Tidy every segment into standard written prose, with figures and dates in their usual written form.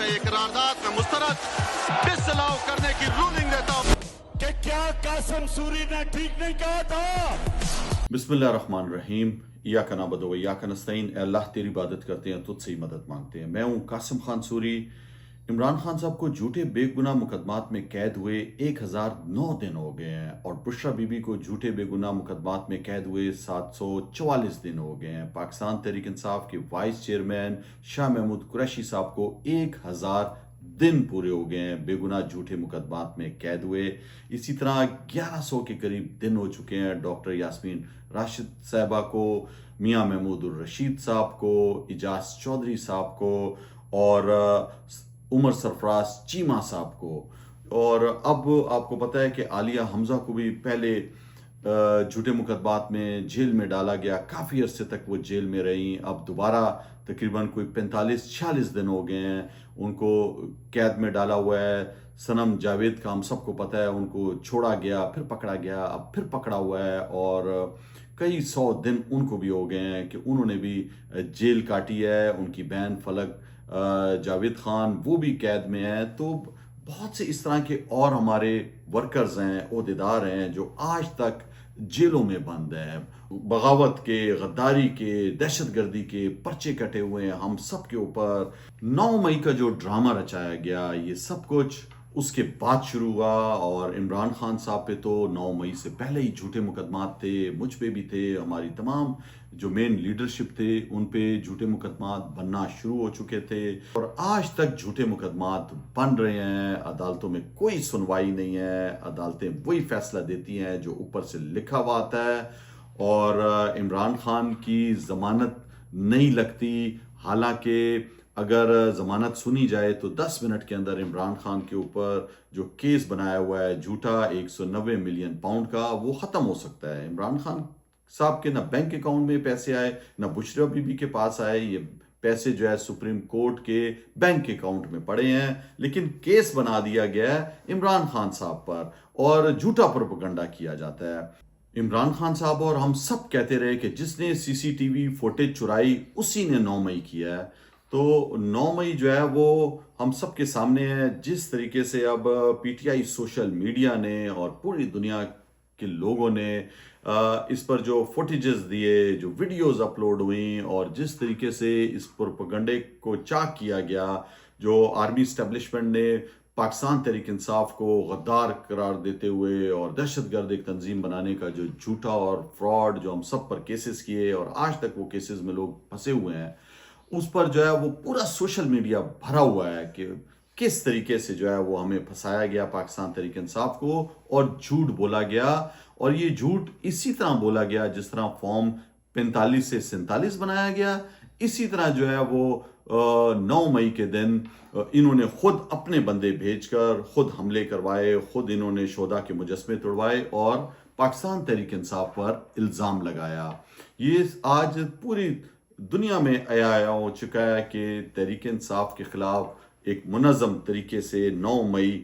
کا یہ قرارداد میں مسترد ڈسلاؤ کرنے کی رولنگ دیتا ہوں کہ کیا قاسم سوری نے ٹھیک نہیں کہا تھا؟ بسم اللہ الرحمن الرحیم، ایاک نعبد و ایاک نستعین۔ اے اللہ تیری عبادت کرتے ہیں، تجھ سے ہی مدد مانگتے ہیں۔ میں ہوں قاسم خان سوری۔ عمران خان صاحب کو جھوٹے بے گناہ مقدمات میں قید ہوئے 1009 دن ہو گئے ہیں، اور بشرا بی بی کو جھوٹے بے گناہ مقدمات میں قید ہوئے 744 دن ہو گئے ہیں۔ پاکستان تحریک انصاف کے وائس چیئرمین شاہ محمود قریشی صاحب کو 1000 دن پورے ہو گئے ہیں بے گناہ جھوٹے مقدمات میں قید ہوئے۔ اسی طرح 1100 کے قریب دن ہو چکے ہیں ڈاکٹر یاسمین راشد صاحبہ کو، میاں محمود الرشید صاحب کو، اجاز چودھری صاحب کو، اور عمر سرفراز چیمہ صاحب کو۔ اور اب آپ کو پتہ ہے کہ عالیہ حمزہ کو بھی پہلے جھوٹے مقدمات میں جیل میں ڈالا گیا، کافی عرصے تک وہ جیل میں رہیں۔ اب دوبارہ تقریباً کوئی 45-46 دن ہو گئے ہیں ان کو قید میں ڈالا ہوا ہے۔ صنم جاوید کا ہم سب کو پتہ ہے، ان کو چھوڑا گیا، پھر پکڑا گیا، اب پھر پکڑا ہوا ہے، اور کئی 100 دن ان کو بھی ہو گئے ہیں کہ انہوں نے بھی جیل کاٹی ہے۔ ان کی بہن فلک جاوید خان وہ بھی قید میں ہے۔ تو بہت سے اس طرح کے اور ہمارے ورکرز ہیں، عہدیدار ہیں جو آج تک جیلوں میں بند ہیں۔ بغاوت کے، غداری کے، دہشت گردی کے پرچے کٹے ہوئے ہیں ہم سب کے اوپر۔ 9 مئی کا جو ڈرامہ رچایا گیا، یہ سب کچھ اس کے بعد شروع ہوا، اور عمران خان صاحب پہ تو 9 مئی سے پہلے ہی جھوٹے مقدمات تھے، مجھ پہ بھی تھے، ہماری تمام جو مین لیڈرشپ تھے ان پہ جھوٹے مقدمات بننا شروع ہو چکے تھے، اور آج تک جھوٹے مقدمات بن رہے ہیں۔ عدالتوں میں کوئی سنوائی نہیں ہے، عدالتیں وہی فیصلہ دیتی ہیں جو اوپر سے لکھا ہوا آتا ہے، اور عمران خان کی ضمانت نہیں لگتی۔ حالانکہ اگر ضمانت سنی جائے تو 10 منٹ کے اندر عمران خان کے اوپر جو کیس بنایا ہوا ہے جھوٹا 190 ملین پاؤنڈ کا، وہ ختم ہو سکتا ہے۔ عمران خان صاحب کے نہ بینک اکاؤنٹ میں پیسے آئے، نہ بشرا بی بی کے پاس آئے، یہ پیسے جو ہے سپریم کورٹ کے بینک اکاؤنٹ میں پڑے ہیں، لیکن کیس بنا دیا گیا ہے عمران خان صاحب پر، اور جھوٹا پروپیگنڈا کیا جاتا ہے۔ عمران خان صاحب اور ہم سب کہتے رہے کہ جس نے CCTV فوٹیج چرائی اسی نے 9 مئی کیا ہے۔ تو 9 مئی جو ہے وہ ہم سب کے سامنے ہے۔ جس طریقے سے اب PTI سوشل میڈیا نے اور پوری دنیا کے لوگوں نے اس پر جو فوٹیجز دیے، جو ویڈیوز اپلوڈ ہوئیں، اور جس طریقے سے اس پروپیگنڈے کو چاک کیا گیا، جو آرمی اسٹیبلشمنٹ نے پاکستان تحریک انصاف کو غدار قرار دیتے ہوئے اور دہشت گرد ایک تنظیم بنانے کا جو جھوٹا اور فراڈ جو ہم سب پر کیسز کیے، اور آج تک وہ کیسز میں لوگ پھنسے ہوئے ہیں، اس پر جو ہے وہ پورا سوشل میڈیا بھرا ہوا ہے کہ کس طریقے سے جو ہے وہ ہمیں پھنسایا گیا پاکستان تحریک انصاف کو، اور جھوٹ بولا گیا۔ اور یہ جھوٹ اسی طرح بولا گیا جس طرح فارم 45 سے 47 بنایا گیا، اسی طرح جو ہے وہ 9 مئی کے دن انہوں نے خود اپنے بندے بھیج کر خود حملے کروائے، خود انہوں نے شہداء کے مجسمے توڑوائے اور پاکستان تحریک انصاف پر الزام لگایا۔ یہ آج پوری دنیا میں عیاں ہو چکا ہے کہ تحریک انصاف کے خلاف ایک منظم طریقے سے 9 مئی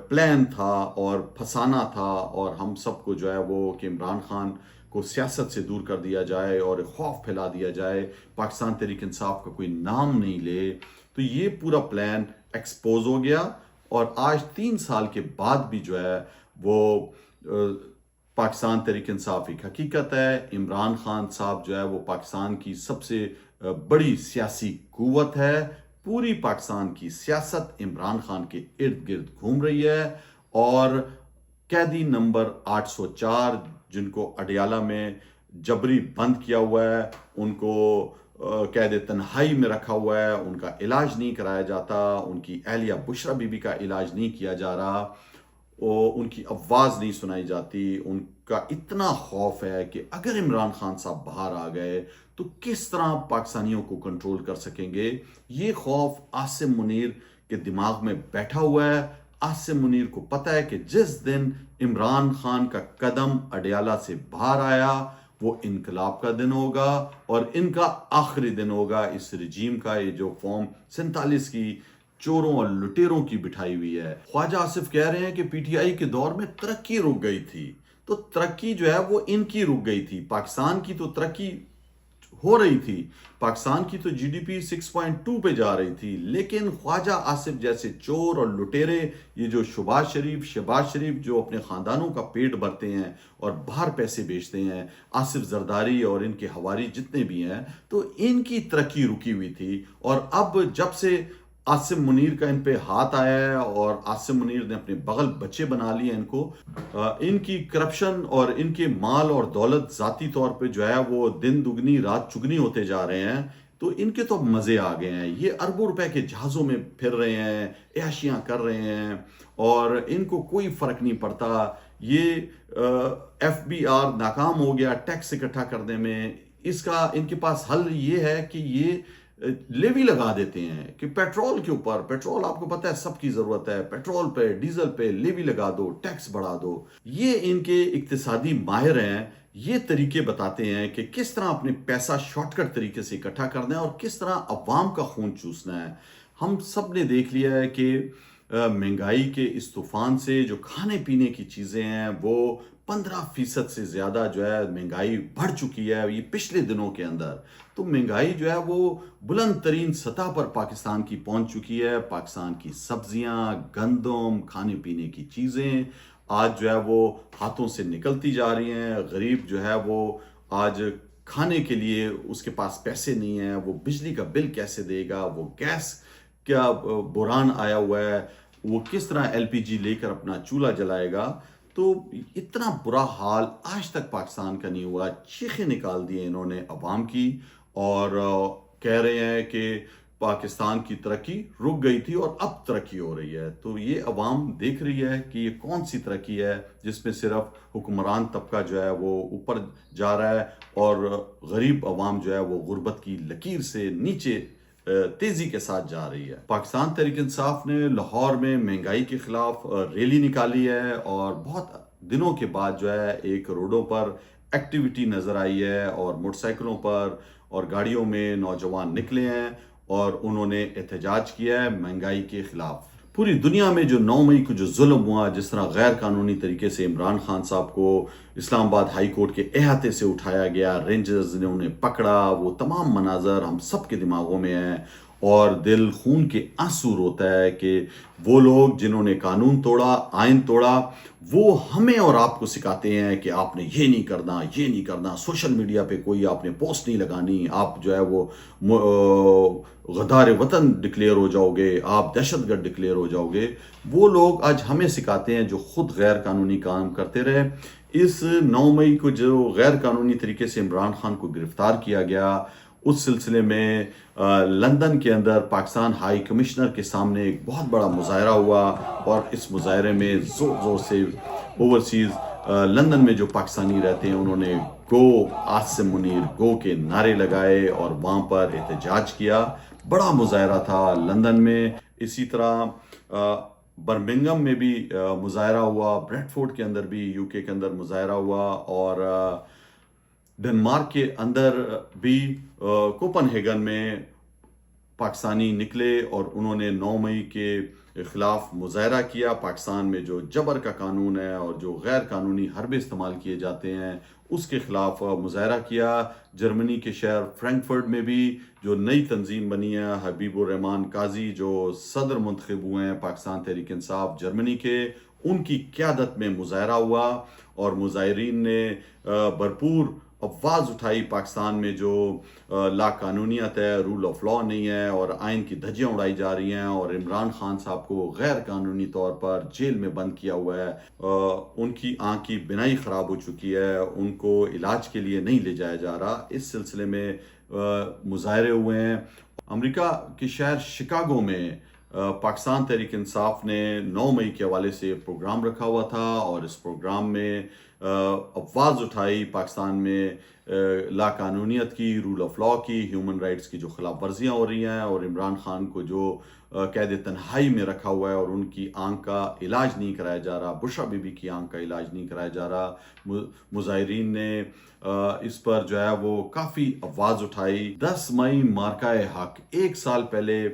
پلان تھا اور پھنسانا تھا، اور ہم سب کو جو ہے وہ کہ عمران خان کو سیاست سے دور کر دیا جائے اور خوف پھیلا دیا جائے، پاکستان تحریک انصاف کا کوئی نام نہیں لے۔ تو یہ پورا پلان ایکسپوز ہو گیا، اور آج 3 سال کے بعد بھی جو ہے وہ پاکستان تحریک انصاف ایک حقیقت ہے۔ عمران خان صاحب جو ہے وہ پاکستان کی سب سے بڑی سیاسی قوت ہے۔ پوری پاکستان کی سیاست عمران خان کے ارد گرد گھوم رہی ہے، اور قیدی نمبر 804 جن کو اڈیالہ میں جبری بند کیا ہوا ہے، ان کو قید تنہائی میں رکھا ہوا ہے، ان کا علاج نہیں کرایا جاتا، ان کی اہلیہ بشرا بی بی کا علاج نہیں کیا جا رہا، ان کی آواز نہیں سنائی جاتی۔ ان کا اتنا خوف ہے کہ اگر عمران خان صاحب باہر آ گئے تو کس طرح پاکستانیوں کو کنٹرول کر سکیں گے۔ یہ خوف عاصم منیر کے دماغ میں بیٹھا ہوا ہے۔ عاصم منیر کو پتہ ہے کہ جس دن عمران خان کا قدم اڈیالہ سے باہر آیا وہ انقلاب کا دن ہوگا، اور ان کا آخری دن ہوگا اس رجیم کا۔ یہ جو فارم 47 کی چوروں اور لٹیروں کی بٹھائی ہوئی ہے۔ خواجہ آصف کہہ رہے ہیں کہ PTI کے دور میں ترقی رک گئی تھی، تو ترقی جو ہے وہ ان کی رک گئی تھی۔ پاکستان کی تو ترقی ہو رہی تھی، پاکستان کی تو جی ڈی پی 6.2 پہ جا رہی تھی، لیکن خواجہ آصف جیسے چور اور لٹیرے، یہ جو شہباز شریف جو اپنے خاندانوں کا پیٹ بھرتے ہیں اور باہر پیسے بیچتے ہیں، آصف زرداری اور ان کے حواری جتنے بھی ہیں، تو ان کی ترقی رکی ہوئی تھی. اور اب جب سے عاصم منیر کا ان پہ ہاتھ آیا ہے اور عاصم منیر نے اپنے بغل بچے بنا لیے ان کو، ان کی کرپشن اور ان کے مال اور دولت ذاتی طور پہ جو ہے وہ دن دگنی رات چگنی ہوتے جا رہے ہیں، تو ان کے تو مزے آ گئے ہیں. یہ اربوں روپے کے جہازوں میں پھر رہے ہیں، عیاشیاں کر رہے ہیں اور ان کو کوئی فرق نہیں پڑتا. یہ ایف بی آر ناکام ہو گیا ٹیکس اکٹھا کرنے میں، اس کا ان کے پاس حل یہ ہے کہ یہ لیوی لگا دیتے ہیں کہ پیٹرول کے اوپر، پیٹرول آپ کو پتہ ہے سب کی ضرورت ہے، پیٹرول پہ ڈیزل پہ لیوی لگا دو، ٹیکس بڑھا دو. یہ ان کے اقتصادی ماہر ہیں، یہ طریقے بتاتے ہیں کہ کس طرح اپنے پیسہ شارٹ کٹ طریقے سے اکٹھا کرنا ہے اور کس طرح عوام کا خون چوسنا ہے. ہم سب نے دیکھ لیا ہے کہ مہنگائی کے اس طوفان سے جو کھانے پینے کی چیزیں ہیں وہ 15% سے زیادہ جو ہے مہنگائی بڑھ چکی ہے یہ پچھلے دنوں کے اندر. تو مہنگائی جو ہے وہ بلند ترین سطح پر پاکستان کی پہنچ چکی ہے. پاکستان کی سبزیاں، گندم، کھانے پینے کی چیزیں آج جو ہے وہ ہاتھوں سے نکلتی جا رہی ہیں. غریب جو ہے وہ آج کھانے کے لیے اس کے پاس پیسے نہیں ہیں، وہ بجلی کا بل کیسے دے گا، وہ گیس کیا بحران آیا ہوا ہے، وہ کس طرح ایل پی جی لے کر اپنا چولہا جلائے گا. تو اتنا برا حال آج تک پاکستان کا نہیں ہوا. چیخیں نکال دیے انہوں نے عوام کی اور کہہ رہے ہیں کہ پاکستان کی ترقی رک گئی تھی اور اب ترقی ہو رہی ہے. تو یہ عوام دیکھ رہی ہے کہ یہ کون سی ترقی ہے جس میں صرف حکمران طبقہ جو ہے وہ اوپر جا رہا ہے اور غریب عوام جو ہے وہ غربت کی لکیر سے نیچے تیزی کے ساتھ جا رہی ہے. پاکستان تحریک انصاف نے لاہور میں مہنگائی کے خلاف ریلی نکالی ہے اور بہت دنوں کے بعد جو ہے ایک روڈوں پر ایکٹیویٹی نظر آئی ہے اور موٹر سائیکلوں پر اور گاڑیوں میں نوجوان نکلے ہیں اور انہوں نے احتجاج کیا ہے مہنگائی کے خلاف. پوری دنیا میں جو 9 مئی کو جو ظلم ہوا، جس طرح غیر قانونی طریقے سے عمران خان صاحب کو اسلام آباد ہائی کورٹ کے احاطے سے اٹھایا گیا، رینجرز نے انہیں پکڑا، وہ تمام مناظر ہم سب کے دماغوں میں ہیں اور دل خون کے آنسو روتا ہے کہ وہ لوگ جنہوں نے قانون توڑا، آئین توڑا، وہ ہمیں اور آپ کو سکھاتے ہیں کہ آپ نے یہ نہیں کرنا، یہ نہیں کرنا، سوشل میڈیا پہ کوئی آپ نے پوسٹ نہیں لگانی، آپ جو ہے وہ غدار وطن ڈکلیئر ہو جاؤ گے، آپ دہشت گرد ڈکلیئر ہو جاؤ گے. وہ لوگ آج ہمیں سکھاتے ہیں جو خود غیر قانونی کام کرتے رہے. اس 9 مئی کو جو غیر قانونی طریقے سے عمران خان کو گرفتار کیا گیا، اس سلسلے میں لندن کے اندر پاکستان ہائی کمشنر کے سامنے ایک بہت بڑا مظاہرہ ہوا اور اس مظاہرے میں زور زور سے اوورسیز لندن میں جو پاکستانی رہتے ہیں انہوں نے گو عاصم منیر گو کے نعرے لگائے اور وہاں پر احتجاج کیا. بڑا مظاہرہ تھا لندن میں. اسی طرح برمنگم میں بھی مظاہرہ ہوا، بریڈ فورڈ کے اندر بھی یو کے اندر مظاہرہ ہوا اور ڈنمارک کے اندر بھی کوپن ہیگن میں پاکستانی نکلے اور انہوں نے 9 مئی کے خلاف مظاہرہ کیا. پاکستان میں جو جبر کا قانون ہے اور جو غیر قانونی حربے استعمال کیے جاتے ہیں اس کے خلاف مظاہرہ کیا. جرمنی کے شہر فرینکفرٹ میں بھی جو نئی تنظیم بنی ہے، حبیب الرحمان قاضی جو صدر منتخب ہوئے ہیں پاکستان تحریک انصاف جرمنی کے، ان کی قیادت میں مظاہرہ ہوا اور مظاہرین نے بھرپور آواز اٹھائی. پاکستان میں جو لا قانونیت ہے، رول آف لا نہیں ہے اور آئین کی دھجیاں اڑائی جا رہی ہیں اور عمران خان صاحب کو غیر قانونی طور پر جیل میں بند کیا ہوا ہے. ان کی آنکھ کی بینائی خراب ہو چکی ہے، ان کو علاج کے لیے نہیں لے جایا جا رہا. اس سلسلے میں مظاہرے ہوئے ہیں. امریکہ کے شہر شکاگو میں پاکستان تحریک انصاف نے 9 مئی کے حوالے سے پروگرام رکھا ہوا تھا اور اس پروگرام میں آواز اٹھائی پاکستان میں لا قانونیت کی، رول آف لا کی، ہیومن رائٹس کی جو خلاف ورزیاں ہو رہی ہیں اور عمران خان کو جو قید تنہائی میں رکھا ہوا ہے اور ان کی آنکھ کا علاج نہیں کرایا جا رہا، بشرا بی بی کی آنکھ کا علاج نہیں کرایا جا رہا. مظاہرین نے اس پر جو ہے وہ کافی آواز اٹھائی. 10 مئی مارکہ حق، 1 سال پہلے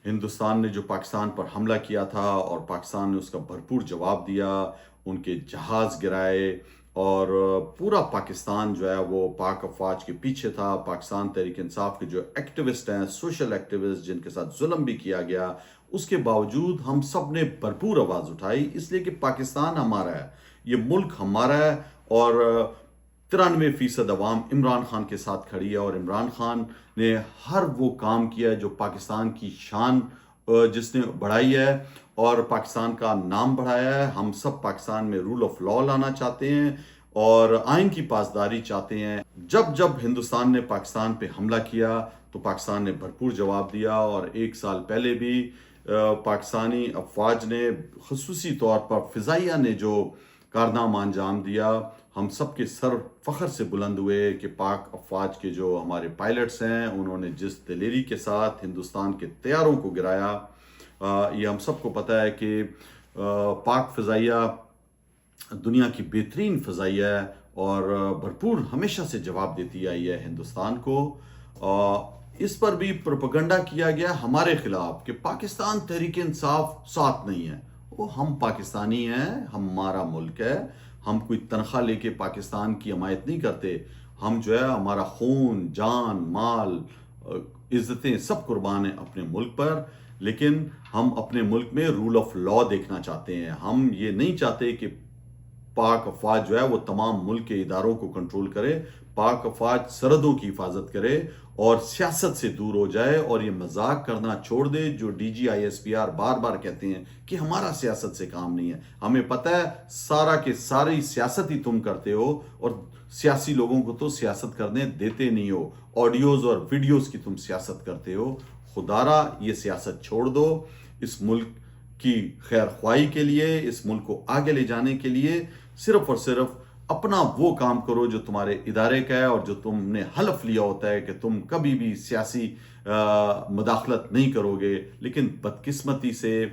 ہندوستان نے جو پاکستان پر حملہ کیا تھا اور پاکستان نے اس کا بھرپور جواب دیا، ان کے جہاز گرائے اور پورا پاکستان جو ہے وہ پاک افواج کے پیچھے تھا. پاکستان تحریک انصاف کے جو ایکٹیوسٹ ہیں، سوشل ایکٹیوسٹ جن کے ساتھ ظلم بھی کیا گیا، اس کے باوجود ہم سب نے بھرپور آواز اٹھائی، اس لیے کہ پاکستان ہمارا ہے، یہ ملک ہمارا ہے. اور 93% عوام عمران خان کے ساتھ کھڑی ہے، اور عمران خان نے ہر وہ کام کیا ہے جو پاکستان کی شان جس نے بڑھائی ہے اور پاکستان کا نام بڑھایا ہے. ہم سب پاکستان میں رول آف لا لانا چاہتے ہیں اور آئین کی پاسداری چاہتے ہیں. جب ہندوستان نے پاکستان پہ حملہ کیا تو پاکستان نے بھرپور جواب دیا، اور 1 سال پہلے بھی پاکستانی افواج نے خصوصی طور پر فضائیہ نے جو کارنامہ انجام دیا، ہم سب کے سر فخر سے بلند ہوئے کہ پاک افواج کے جو ہمارے پائلٹس ہیں انہوں نے جس دلیری کے ساتھ ہندوستان کے طیاروں کو گرایا. یہ ہم سب کو پتہ ہے کہ پاک فضائیہ دنیا کی بہترین فضائیہ ہے اور بھرپور ہمیشہ سے جواب دیتی آئی ہے ہندوستان کو. اس پر بھی پروپیگنڈا کیا گیا ہمارے خلاف کہ پاکستان تحریک انصاف ساتھ نہیں ہے. وہ ہم پاکستانی ہیں، ہمارا ملک ہے، ہم کوئی تنخواہ لے کے پاکستان کی حمایت نہیں کرتے. ہم جو ہے ہمارا خون، جان، مال، عزتیں سب قربان ہیں اپنے ملک پر، لیکن ہم اپنے ملک میں رول آف لا دیکھنا چاہتے ہیں. ہم یہ نہیں چاہتے کہ پاک افواج جو ہے وہ تمام ملک کے اداروں کو کنٹرول کرے. پاک افواج سرحدوں کی حفاظت کرے اور سیاست سے دور ہو جائے، اور یہ مذاق کرنا چھوڑ دے جو ڈی جی ISPR بار بار کہتے ہیں کہ ہمارا سیاست سے کام نہیں ہے. ہمیں پتہ ہے سارا کے ساری سیاست ہی تم کرتے ہو، اور سیاسی لوگوں کو تو سیاست کرنے دیتے نہیں ہو. آڈیوز اور ویڈیوز کی تم سیاست کرتے ہو. خدارا یہ سیاست چھوڑ دو. اس ملک کی خیر خواہی کے لیے، اس ملک کو آگے لے جانے کے لیے صرف اور صرف اپنا وہ کام کرو جو تمہارے ادارے کا ہے اور جو تم نے حلف لیا ہوتا ہے کہ تم کبھی بھی سیاسی مداخلت نہیں کرو گے. لیکن بدقسمتی سے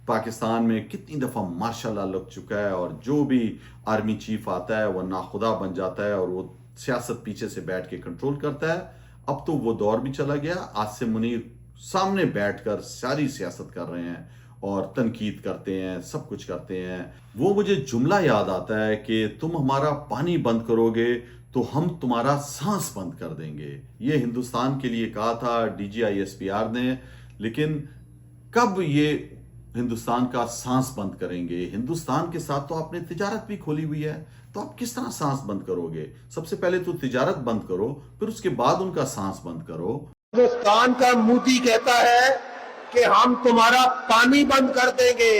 پاکستان میں کتنی دفعہ مارشل لا لگ چکا ہے، اور جو بھی آرمی چیف آتا ہے وہ ناخدا بن جاتا ہے اور وہ سیاست پیچھے سے بیٹھ کے کنٹرول کرتا ہے. اب تو وہ دور بھی چلا گیا. عاصم منیر سامنے بیٹھ کر ساری سیاست کر رہے ہیں اور تنقید کرتے ہیں، سب کچھ کرتے ہیں. وہ مجھے جملہ یاد آتا ہے کہ تم ہمارا پانی بند کرو گے تو ہم تمہارا سانس بند کر دیں گے. یہ ہندوستان کے لیے کہا تھا DG ISPR نے. لیکن کب یہ ہندوستان کا سانس بند کریں گے؟ ہندوستان کے ساتھ تو آپ نے تجارت بھی کھولی ہوئی ہے، تو آپ کس طرح سانس بند کرو گے؟ سب سے پہلے تو تجارت بند کرو، پھر اس کے بعد ان کا سانس بند کرو. ہندوستان کا مودی کہتا ہے کہ ہم تمہارا پانی بند کر دیں گے،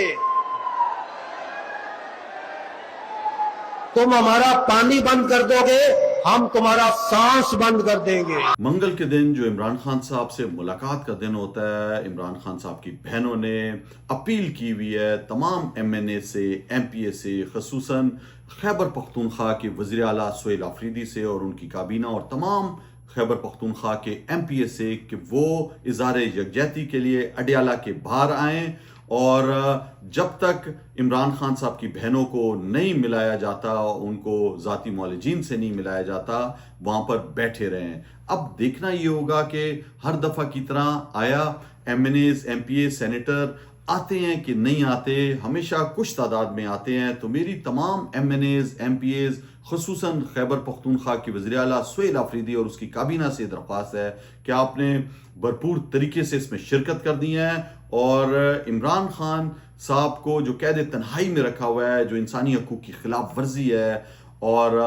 تم ہمارا پانی بند کر دو گے، ہم تمہارا سانس بند کر دیں گے. منگل کے دن جو عمران خان صاحب سے ملاقات کا دن ہوتا ہے، عمران خان صاحب کی بہنوں نے اپیل کی ہوئی ہے تمام MNA سے، MPA سے، خصوصاً خیبر پختونخوا کے وزیر اعلیٰ سہیل آفریدی سے اور ان کی کابینہ، اور تمام خیبر پختونخوا کے MPA سے کہ وہ اظہار یکجہتی کے لیے اڈیالہ کے باہر آئیں، اور جب تک عمران خان صاحب کی بہنوں کو نہیں ملایا جاتا، ان کو ذاتی معالجین سے نہیں ملایا جاتا، وہاں پر بیٹھے رہیں. اب دیکھنا یہ ہوگا کہ ہر دفعہ کی طرح آیا MNAs، MPA، سینیٹر آتے ہیں کہ نہیں آتے. ہمیشہ کچھ تعداد میں آتے ہیں. تو میری تمام MNAs، MPAs، خصوصاً خیبر پختونخوا کی وزیر اعلیٰ سہیل آفریدی اور اس کی کابینہ سے درخواست ہے کہ آپ نے بھرپور طریقے سے اس میں شرکت کر دی ہے، اور عمران خان صاحب کو جو قید تنہائی میں رکھا ہوا ہے، جو انسانی حقوق کی خلاف ورزی ہے، اور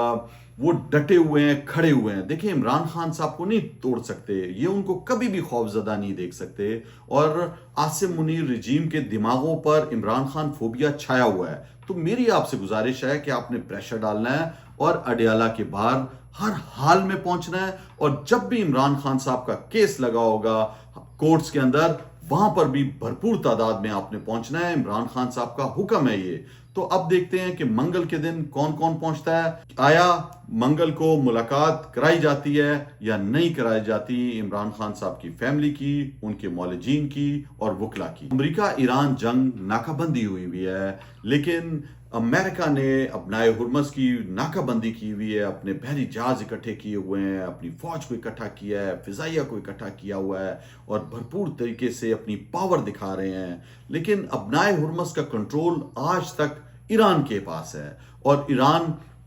وہ ڈٹے ہوئے ہیں، کھڑے ہوئے ہیں. دیکھیں عمران خان صاحب کو نہیں توڑ سکتے، یہ ان کو کبھی بھی خوف زدہ نہیں دیکھ سکتے. اور عاصم منیر رجیم کے دماغوں پر عمران خان فوبیا چھایا ہوا ہے. تو میری آپ سے گزارش ہے کہ آپ نے پریشر ڈالنا ہے اور اڈیالہ کے باہر ہر حال میں پہنچنا ہے. اور جب بھی عمران خان صاحب کا کیس لگا ہوگا کورٹس کے اندر، وہاں پر بھی بھرپور تعداد میں آپ نے پہنچنا ہے. عمران خان صاحب کا حکم ہے یہ. تو اب دیکھتے ہیں کہ منگل کے دن کون کون پہنچتا ہے. آیا منگل کو ملاقات کرائی جاتی ہے یا نہیں کرائی جاتی عمران خان صاحب کی فیملی کی، ان کے معالجین کی اور وکلا کی. امریکہ ایران جنگ ناکہ بندی ہوئی ہے، لیکن امریکہ نے ابنائے ہرمز کی ناکہ بندی کی ہوئی ہے، اپنے بحری جہاز اکٹھے کیے ہوئے ہیں، اپنی فوج کو اکٹھا کیا ہے، فضائیہ کو اکٹھا کیا ہوا ہے، اور بھرپور طریقے سے اپنی پاور دکھا رہے ہیں. لیکن ابنائے ہرمز کا کنٹرول آج تک ایران کے پاس ہے، اور ایران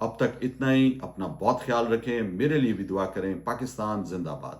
اب تک اتنا ہی. اپنا بہت خیال رکھیں, میرے لیے بھی دعا کریں. پاکستان زندہ باد.